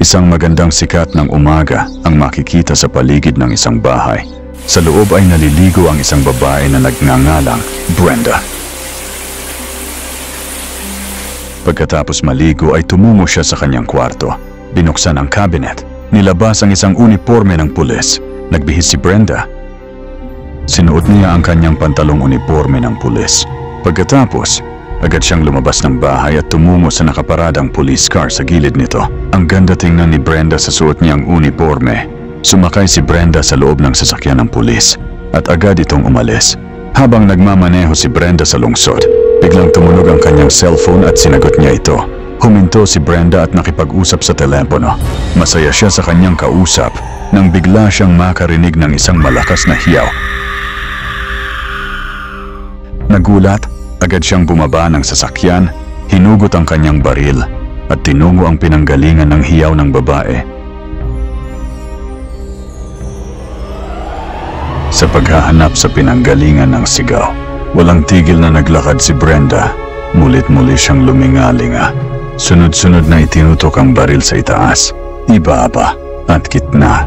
Isang magandang sikat ng umaga ang makikita sa paligid ng isang bahay. Sa loob ay naliligo ang isang babae na nagngangalang Brenda. Pagkatapos maligo ay tumungo siya sa kanyang kwarto. Binuksan ang cabinet. Nilabas ang isang uniforme ng pulis. Nagbihis si Brenda. Sinuot niya ang kanyang pantalong uniforme ng pulis. Pagkatapos, agad siyang lumabas ng bahay at tumungo sa nakaparadang police car sa gilid nito. Ang ganda tingnan ni Brenda sa suot niyang uniforme. Sumakay si Brenda sa loob ng sasakyan ng pulis at agad itong umalis. Habang nagmamaneho si Brenda sa lungsod, biglang tumunog ang kanyang cellphone at sinagot niya ito. Huminto si Brenda at nakipag-usap sa telepono. Masaya siya sa kanyang kausap nang bigla siyang makarinig ng isang malakas na hiyaw. Nagulat, agad siyang bumaba ng sasakyan, hinugot ang kanyang baril at tinungo ang pinanggalingan ng hiyaw ng babae. Sa paghahanap sa pinanggalingan ng sigaw, walang tigil na naglakad si Brenda. Mulit-muli siyang lumingalinga. Sunod-sunod na itinutok ang baril sa itaas, ibaba at gitna.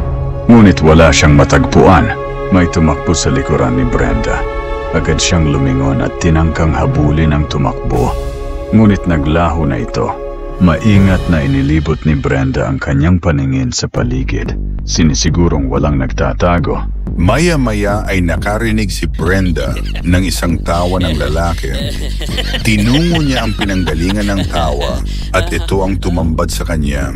Ngunit wala siyang matagpuan. May tumakbo sa likuran ni Brenda. Agad siyang lumingon at tinangkang habulin ang tumakbo. Ngunit naglaho na ito. Maingat na inilibot ni Brenda ang kanyang paningin sa paligid. Sinisigurong walang nagtatago. Maya-maya ay nakarinig si Brenda ng isang tawa ng lalaki. Tinungo niya ang pinanggalingan ng tawa at ito ang tumambad sa kanya.